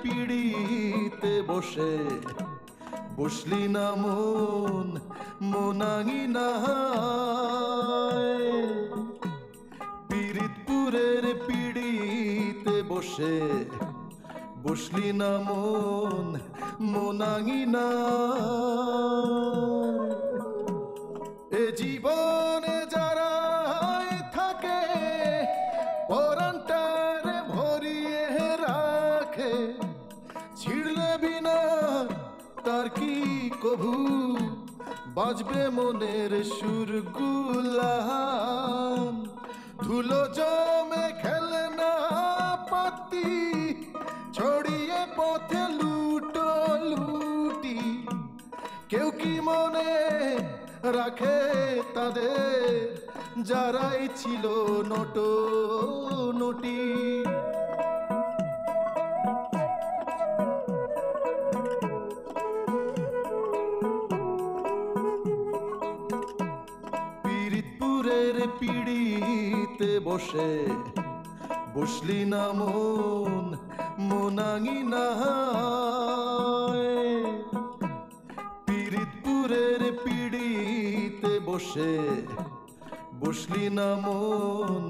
পিড়িতে বসে বসলি না মন মনাঙি না পিরিতপুরের পিড়িতে বসে বসলি না মন মনাঙি না এ জীবনে যারা থাকে পরানটারে ভরিয়ে রাখে ছিড়লে বিনা তার কি কভু বাজবে মনের সুরগুলা ধুলো জমে খেলে না পাতি ছড়িয়ে পথে লুটো লুটি কেউ কি মনে রাখে তাদের যারাই ছিল নটো নটি পিরিতপুরের পিড়িতে বসে বসলি না মন মনাঙি না পিরিতপুরের পিড়িতে বসে বসলি না মন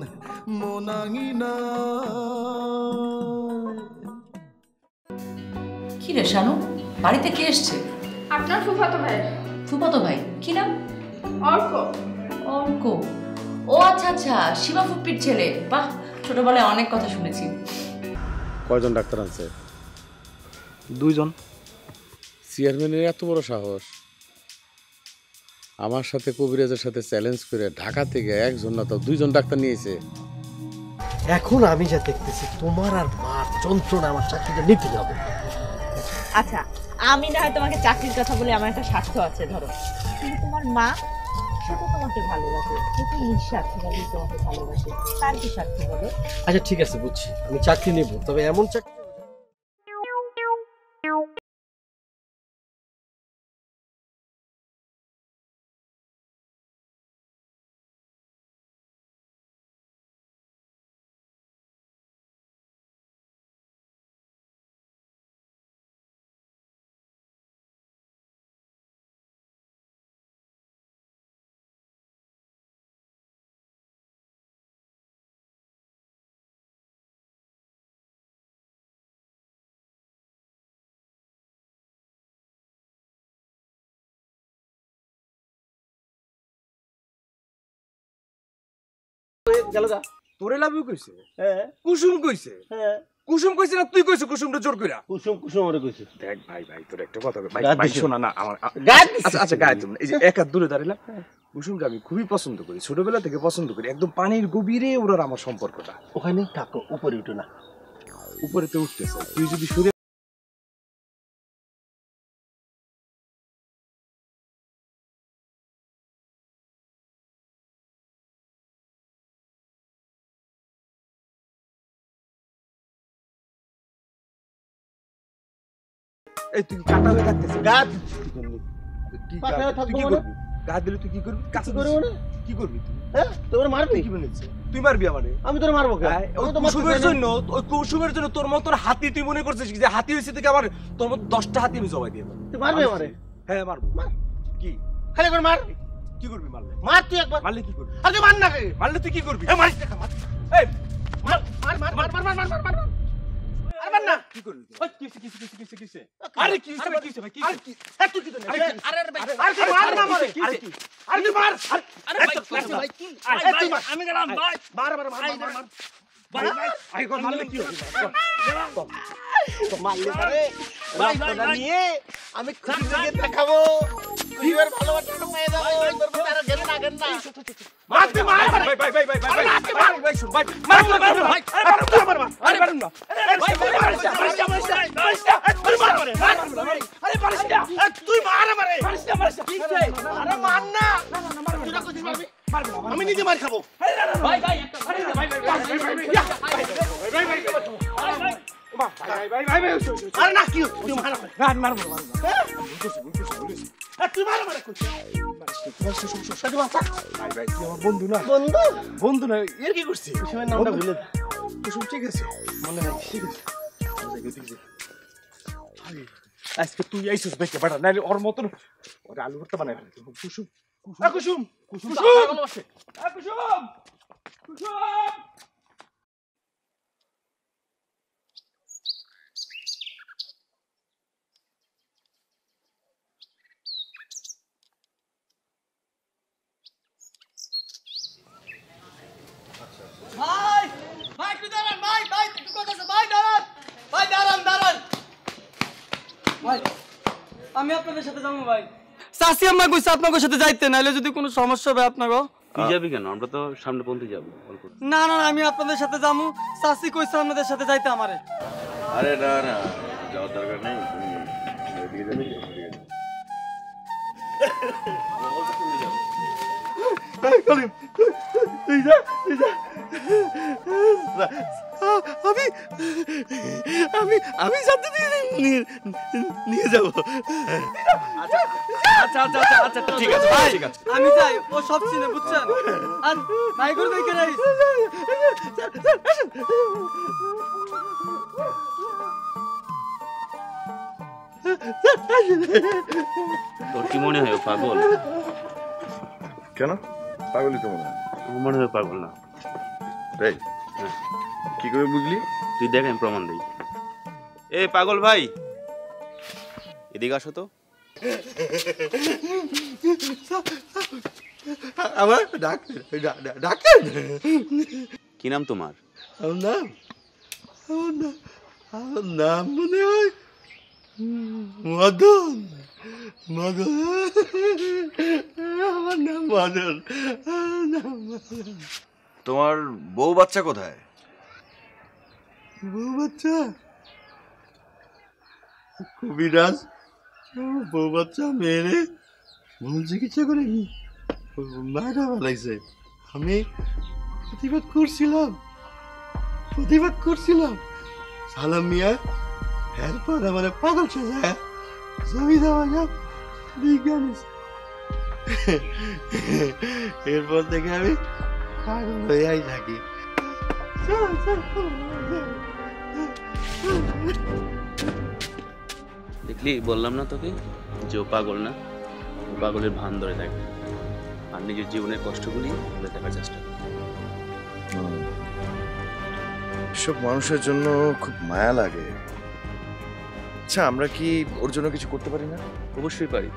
মনাঙি না কি রে শানু বাড়িতে কে এসছে? আপনার ফুফাতো ভাই। ফুফাতো ভাই কি নাম? অর্ক। অর্ক, ও আচ্ছা আচ্ছা, শিবা ফুপ্পির ছেলে। বাহ, ছোটবেলায় অনেক কথা শুনেছি। কয়জন ডাক্তার আছে? 2 জন। চেয়ারম্যানের এত বড় সাহস, আমার সাথে কবিরাজের সাথে চ্যালেঞ্জ করে ঢাকা থেকে একজন না তো 2 জন ডাক্তার নিয়েছে। এখন আমি যা দেখতেছি তোমার আর মার যন্ত্রণা আমার চাকরিটা নিতে হবে। আচ্ছা, আমি না হয় তোমাকে চাকরির কথা বলে আমার একটা স্বার্থ আছে ধরো, কিন্তু তোমার মা সে তো তোমাকে ভালোবাসে, সে তো নিঃস্বার্থভাবে তোমাকে ভালোবাসে, তার কি স্বার্থ বলো? আচ্ছা ঠিক আছে, বুঝছি, আমি চাকরি নেব, তবে এমন চাকরি গেলগা তোরে লাভিও কইছে। হ্যাঁ কুসুম কইছে। হ্যাঁ কুসুম কইছে না তুই কইছিস? কুসুমটা জোর কইরা কুসুম ওরে কইছে। দেখ ভাই তোর একটা কথা ভাই ভাই শোনা না আমার। আচ্ছা আচ্ছা গায়ে তুমি এই যে এক হাত দূরে দাঁড়াইলাম। কুসুমকে আমি খুবই পছন্দ করি, ছোটবেলা থেকে পছন্দ করি, একদম পানির গভীরে ওর আমার সম্পর্কটা। ওখানে থাকো, উপরে উঠো না। উপরে তো উঠতেছে, তুই যদি সরে এই তুই কাটা হয়ে কাটতেছিস গা কি করবি? গা দিলে তুই কি করবি? কাছে করবি না কি করবি তুই? হ্যাঁ তোর মারবি কি বলেছিস? তুই মারবি আমারে? আমি তোর মারবো কেন? ওই কুসুমের জন্য, ওই কুসুমের জন্য তোর মত হাতি তুই মনে করছিস যে হাতি হইছে থেকে আমার তোর মত 10টা হাতি আমি জবাই দিয়ে দেব। তুই মারবি আমারে? হ্যাঁ মারবো। মার কি খালি করে মার। কি করবি মারলে? মার তুই একবার। মারলে কি করবি? আরে মার না কে মারলে তুই কি করবি? এ মারিস না মার। এই মার মার মার মার মার মার মার মার আরে মার না কি করবি? ওই কিসে আরে কি হইছে ভাই? কিসে ভাই? কি আরে কি এত কি তো আরে আরে ভাই আরে মার না মারে আরে কি আরে তুই মার আরে ভাই কি আমি গেলাম ভাই মার মার মার মার মার ভাই আই কোন মারলে কি হবে? তো মারলে পারে রক্তটা নিয়ে আমি খুশি থেকে দেখাবো তুই আর ভালোবাসাটা পেয়ে যাবো। তোর মধ্যে আর গেল না মার তুই মার ভাই ভাই ভাই ভাই ভাই মার ভাই শুন ভাই মার ভাই ভাই আরে মার না ভাই পারিস না তুই মার মারে আরে পারিস না তুই মার আমারে পারিস না কি রে আরে মার না তুই না কইছিস মারবি আমি নিজে মার খাবো ভাই ভাই আরে ভাই ভাই ভাই ভাই ভাই ভাই আরে না কি তুই মার মার তুই মার মারে কইছিস ভাই ভাই তুই আমার বন্ধু না বন্ধু না এর কি করছিস? কুসুমের নামটা ভুলে কুসুম ঠিক আছে মনে নাই ঠিক আছে আজকে তুই আইছিস দেখে বেটা নাইলে ওর মতন ওরে আলু ভর্তা বানাই ফেলতে কুসুম কুসুম কুসুম ভালোবাসে কুসুম কুসুম ভাই ভাই একটু দাঁড়ান ভাই ভাই একটু কথা আছে ভাই দাঁড়ান ভাই দাঁড়ান দাঁড়ান ভাই আমি আপনাদের সাথে যাবো ভাই চাষি আম্মা কইছে আপনাদের সাথে যাইতে নাইলে যদি কোনো সমস্যা হবে আপনাগো তুই যাবি কেন? আমরা তো সামনে পর্যন্ত যাবো। না না আমি আপনাদের সাথে যাবো চাষি কইছে আপনাদের সাথে যাইতে আমারে আরে না না, যাওয়ার দরকার নেই। তুমি এদিকে যাবি কলিম তুই যা আমি আমি আমি সাথে নিয়ে যাব আচ্ছা আচ্ছা আচ্ছা আচ্ছা ঠিক আছে ভাই ঠিক আছে আমি যাই ও সব চিনে বুঝছেন আর ভাই করে দেখে রাইস তোর কি মনে হয় পাগল? কেন পাগলই তো মনে হয়। তোর মনে হয় পাগল না? তাই কি করে বুঝলি? তুই দেখ, আমি প্রমাণ দিই। এ পাগল ভাই, এদিকে আসো তো। আমার ডাক্তার কি নাম তোমার? আমার নাম মনে হয় মদন। মদন আমার নাম মদন। তোমার বউ বাচ্চা কোথায়? বউ বাচ্চা কবিরাজ বউ বাচ্চা মেরে ভুল চিকিৎসা করে মায়েরা বানাইছে। আমি প্রতিবাদ করছিলাম সালাম মিয়া। এরপর আমার পাগল সাজায় জমি দেওয়া বিজ্ঞান। এরপর থেকে আমি পাগল হয়েই থাকি। দেখলি, বললাম না তোকে যে ও পাগল না, ও পাগলের ভান ধরে থাকে আর নিজের জীবনের কষ্টগুলি ভুলে থাকার চেষ্টা করে। সব মানুষের জন্য খুব মায়া লাগে। আচ্ছা, আমরা কি ওর জন্য কিছু করতে পারি না? অবশ্যই পারি।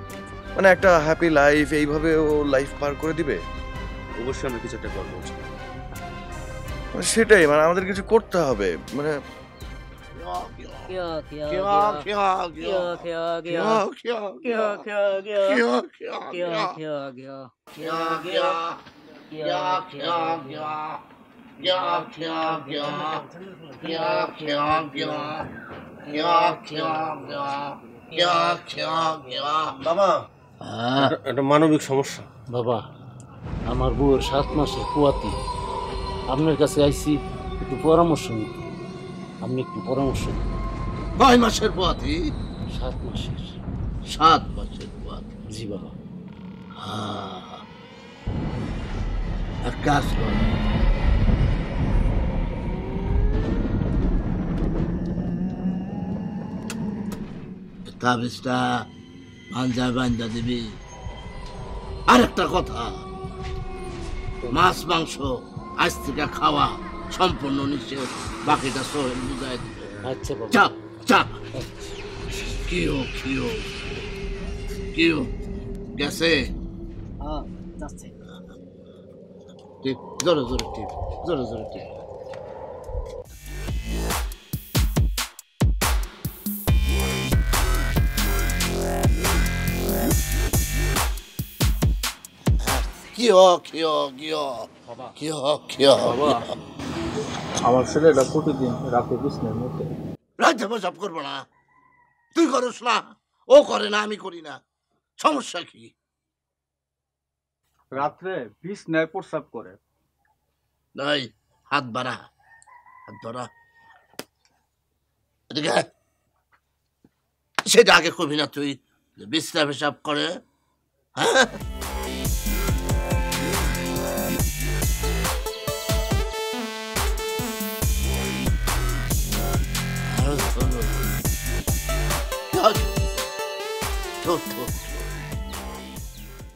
মানে একটা হ্যাপি লাইফ এইভাবে ও লাইফ পার করে দিবে। অবশ্যই আমরা কিছু একটা করবো। সেটাই, মানে আমাদের কিছু করতে হবে। মানে বাবা একটা মানবিক সমস্যা। বাবা, আমার বউয়ের 7 মাসের পোয়াতি, আপনার কাছে আইছি একটু পরামর্শ নিতে। আপনি একটু পরামর্শ দিন। 9 মাসের পোয়াতি? 7 মাসের। 7 মাসের পোয়াতি? জি বাবা। এক কাজ কর, তাবিজটা পাঞ্জায় বান্ধা দিবি। আর একটা কথা, মাছ মাংস আজ থেকে খাওয়া সম্পূর্ণ নিষেধ। বাকিটা সোহেল বুঝাই দিবে। আচ্ছা বাবা। চাপ চাপ। কিও গেছে? ঠিক, জোরে জোরে ঠিক, জোরে জোরে ঠিক। আমার ছেলেটা প্রতিদিন রাতে বিছানার মধ্যে। রাতে প্রসাব করবো না? তুই করিস না, ও করে না, আমি করি না, সমস্যা কি? রাত্রে বিছানায় প্রসাব করে। নাই, হাত বাড়া, হাত ধরা। এদিকে সেটা আগে কবি না তুই, বিছনা পেশাব করে? হ্যাঁ,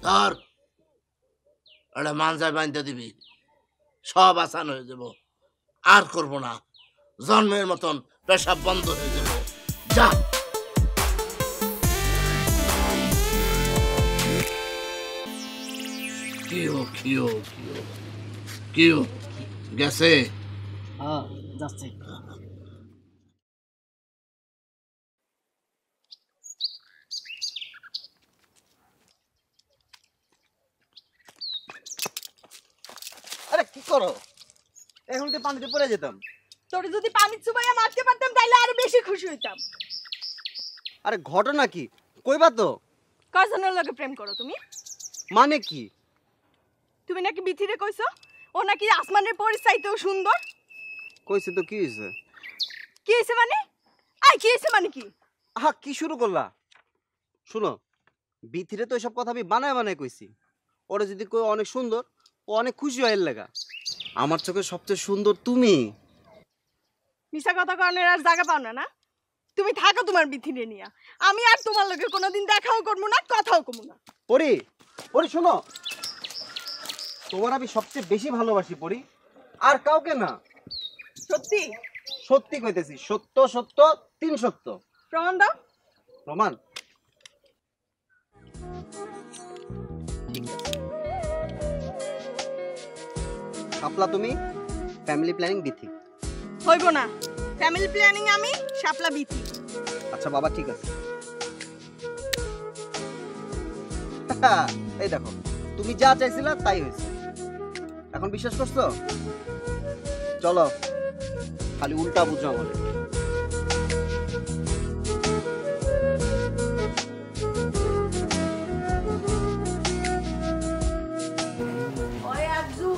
ধর ওটা মানজায় বাঁধতে দিবি, সব আসান হয়ে যাব, আর করব না, জন্মের মতন পেশাব বন্ধ হয়ে যাবে। যা কিও গেছে? হ্যাঁ যাচ্ছে। আরে কি করো? এখন তো পানিতে পড়ে যেতাম। তোর যদি পানি চুবাইয়া মারতে পারতাম তাইলে আরো বেশি খুশি হইতাম। আরে ঘটনা কি কইবা তো? কয়জনের লগে প্রেম করো তুমি? মানে কি? তুমি নাকি বিথিরে কইছো ও নাকি আসমানের পরিচাইতেও সুন্দর? কইছে তো কি হইছে? কি হইছে মানে? আই কি হইছে মানে কি? আহা কি শুরু করলা? শুনো, বিথিরে তো এসব কথা আমি বানায় বানায় কইছি। ওরা যদি কই অনেক সুন্দর, ও অনেক খুশি হয় এর লাগা। আমার চোখে সবচেয়ে সুন্দর তুমি। মিছা কথা কনের আর জায়গা পাও না না? তুমি থাকো তোমার বিথিরে নিয়া। আমি আর তোমার লগে কোনোদিন দেখাও করবো না, কথাও কমু না। পরি, পরি শোনো, তোমার আমি সবচেয়ে বেশি ভালোবাসি পরি, আর কাউকে না। সত্যি? সত্যি কইতেছি, সত্য সত্য ৩ সত্য। প্রমাণ দাও। প্রমাণ? শাপলা তুমি, ফ্যামিলি প্ল্যানিং বিথি। হইব না, ফ্যামিলি প্ল্যানিং আমি, শাপলা বিথি। আচ্ছা বাবা ঠিক আছে। এই দেখো, তুমি যা চাইছিলা তাই হয়েছে। এখন বিশ্বাস করছো? চলো, খালি উল্টা বুঝো আমাদের। ওই আজু,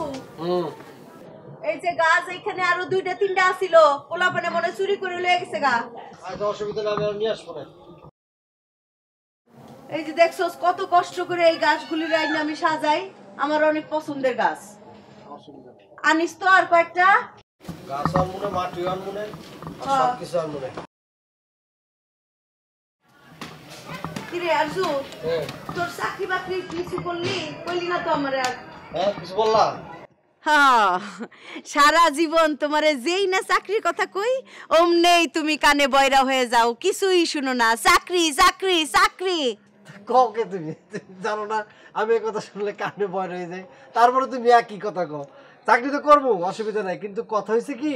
এই যে গাছ এখানে আরো 2টা 3টা আছিল, পোলাপানে মনে চুরি করে লয়ে গেছে গা। আচ্ছা অসুবিধা না, আমি নিয়ে আসবো না। এই যে দেখছস কত কষ্ট করে এই গাছগুলি রাইনা আমি সাজাই, আমার অনেক পছন্দের গাছ। আনিস তো আর কয়েকটা গাছ আর মনে, মাটি আর মনে, সব কিছু আর মনে। কিরে আরজু, তোর চাকরি বাকরি কিছু করলি? কইলি না তো আমারে আর। হ্যাঁ কিছু বললাম? হ্যাঁ, সারা জীবন তোমারে যেই না চাকরির কথা কই অমনেই তুমি কানে বয়রা হয়ে যাও, কিছুই শুনো না। চাকরি চাকরি চাকরি কওকে তুমি জানো না আমি এই কথা শুনলে কানে ভয় হয়ে যায়, তারপরে তুমি একই কথা কও। চাকরি তো করবো, অসুবিধা নাই, কিন্তু কথা হয়েছে কি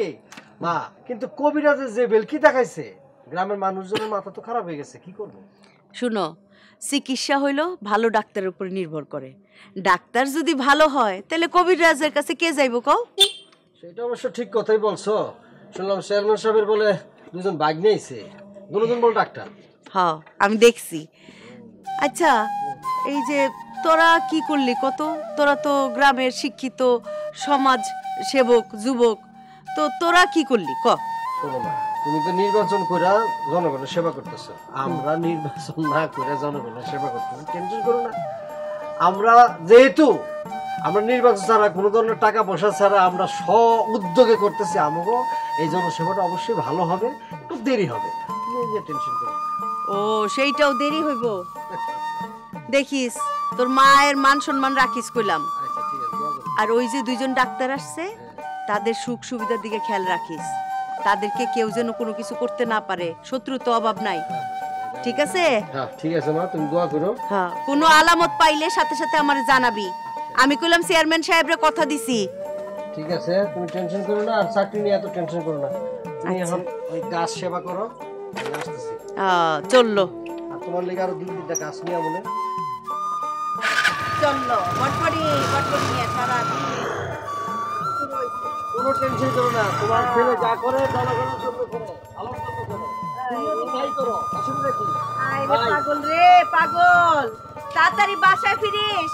মা, কিন্তু কবিরাজের যে বেলকি দেখাইছে গ্রামের মানুষজনের মাথা তো খারাপ হয়ে গেছে, কি করবো? শুনো, চিকিৎসা হইলো ভালো ডাক্তারের উপর নির্ভর করে। ডাক্তার যদি ভালো হয় তাহলে কবিরাজের কাছে কে যাইব কও? সেটা অবশ্য ঠিক কথাই বলছো। শুনলাম চেয়ারম্যান সাহেবের বলে 2জন বাইক নিয়েছে, দুজন বল ডাক্তার। হ্যাঁ আমি দেখছি। আচ্ছা এই যে তোরা কি করলি কত? তোরা তো গ্রামের শিক্ষিত সমাজ সেবক যুবক, তো তোরা কি করলি ক? শোনো না, তুমি তো নির্বাচন করে জনগণের সেবা করতেছো, আমরা নির্বাচন না করে জনগণের সেবা করতেছি, টেনশন করো না। আমরা যেহেতু আমরা নির্বাচন ছাড়া কোনো ধরনের টাকা পয়সা ছাড়া আমরা স্ব উদ্যোগে করতেছি, আমাকেও এই জনসেবাটা অবশ্যই ভালো হবে, একটু দেরি হবে, তুমি এই যে টেনশন করো। ও সেইটাও দেরি হইব? দেখিস তোর মায়ের মান সম্মান রাখিস কইলাম। আর ওই যে 2জন ডাক্তার আসছে তাদের সুখ সুবিধার দিকে খেয়াল রাখিস, তাদেরকে কেউ যেন কোনো কিছু করতে না পারে, শত্রু তো অভাব নাই, ঠিক আছে? হ্যাঁ ঠিক আছে মা, তুমি দোয়া করো। হ্যাঁ, কোনো আলামত পাইলে সাথে সাথে আমারে জানাবি। আমি কইলাম চেয়ারম্যান সাহেবরে কথা দিছি। ঠিক আছে, তুমি টেনশন করো না, আর চাকরি নিয়ে এত টেনশন করো না, তুমি এখন ওই গাছ সেবা করো, আমি আসতেছি। চললো। আর তোমার লেগে আরো 2-3টা গাছ নিয়ে বলে চললো বটপড়ি বটপড়ি নিয়ে সারা দিন। কোনো টেনশন করো না, তোমার ছেলে যা করে জনগণের জন্য করে, আলোর জন্য করে, তুমিও তো তাই করো, অসুবিধা কি? আয় রে পাগল রে পাগল, তাড়াতাড়ি বাসায় ফিরিস।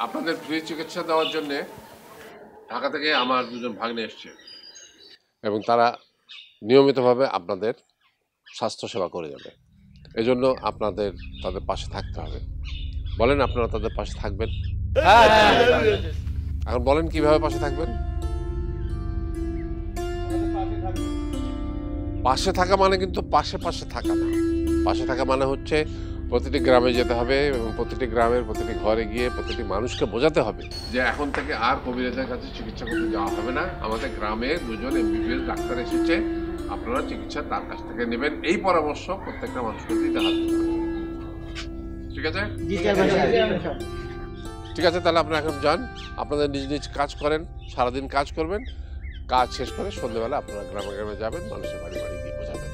আপনাদের ফ্রি চিকিৎসা দেওয়ার জন্য ঢাকা থেকে আমার 2জন ভাগ্নে এসছে এবং তারা নিয়মিতভাবে আপনাদের স্বাস্থ্যসেবা করে যাবে। এজন্য আপনাদের তাদের পাশে থাকতে হবে। বলেন আপনারা তাদের পাশে থাকবেন? এখন বলেন কিভাবে পাশে থাকবেন? পাশে থাকা মানে কিন্তু পাশে পাশে থাকা না। পাশে থাকা মানে হচ্ছে প্রতিটি গ্রামে যেতে হবে এবং প্রতিটি গ্রামের প্রতিটি ঘরে গিয়ে প্রতিটি মানুষকে বোঝাতে হবে যে এখন থেকে আর কবিরাজের কাছে চিকিৎসা করতে যাওয়া হবে না। আমাদের গ্রামে 2 জন MBBS ডাক্তার এসেছে, আপনারা চিকিৎসা তার কাছ থেকে নেবেন। এই পরামর্শ প্রত্যেকটা মানুষকে দিতে হবে। ঠিক আছে? ঠিক আছে, তাহলে আপনারা এখন যান, আপনাদের নিজ নিজ কাজ করেন, সারাদিন কাজ করবেন, কাজ শেষ করে সন্ধ্যেবেলা আপনারা গ্রামে গ্রামে যাবেন, মানুষের বাড়ি বাড়ি গিয়ে বোঝাবেন।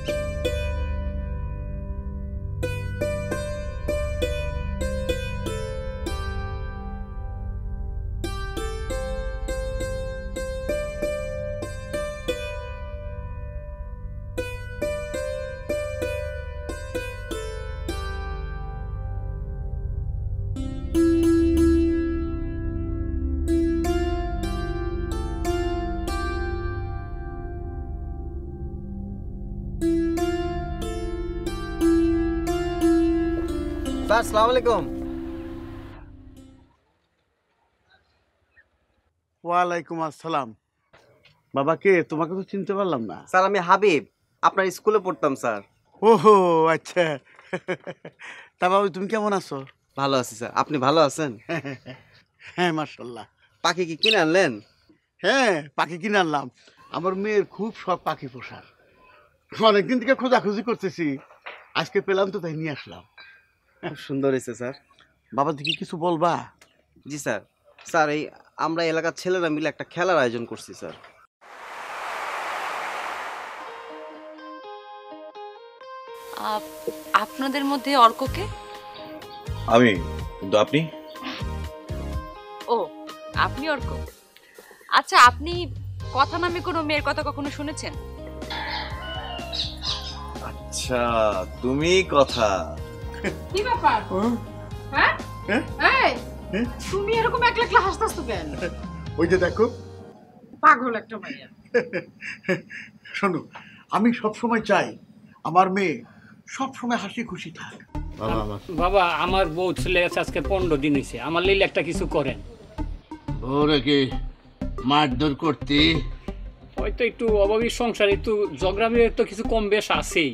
স্যার আসসালামু আলাইকুম। ওয়ালাইকুম আসসালাম। বাবা কে? তোমাকে তো চিনতে পারলাম না। স্যার আমি হাবিব, আপনার স্কুলে পড়তাম স্যার। ওহো আচ্ছা। তা বাবু তুমি কেমন আছো? ভালো আছি স্যার, আপনি ভালো আছেন? হ্যাঁ মাশাআল্লাহ। পাখি কি কিনে আনলেন? হ্যাঁ পাখি কিনে আনলাম। আমার মেয়ের খুব শখ পাখি পোষার, অনেকদিন থেকে খোঁজাখুঁজি করতেছি, আজকে পেলাম তো তাই নিয়ে আসলাম। খুব সুন্দর হয়েছে স্যার। বাবা দিকে কিছু বলবা? জি স্যার। স্যার এই আমরা এলাকার ছেলেরা মিলে একটা খেলার আয়োজন করছি স্যার। আপনাদের মধ্যে অর্ককে? আমি। কিন্তু আপনি? ও আপনি অর্ক। আচ্ছা আপনি কথা নামে কোনো মেয়ের কথা কখনো শুনেছেন? আচ্ছা তুমি কথা। কি ব্যাপার? হ্যাঁ এই তুমি এরকম একলা একলা হাসতাছো কেন? ওই যে দেখো পাগল একটা মাইয়া। শোনো, আমি সবসময় চাই আমার মেয়ে সবসময় হাসি খুশি থাক। বাবা আমার বউ ছেলে আছে আজকে 15 দিন হয়েছে, আমার লিলে একটা কিছু করেন। ওরে কি মারধর করতে? হয়তো একটু অভাবী সংসার, একটু জগরামের তো কিছু কম বেশ আছেই।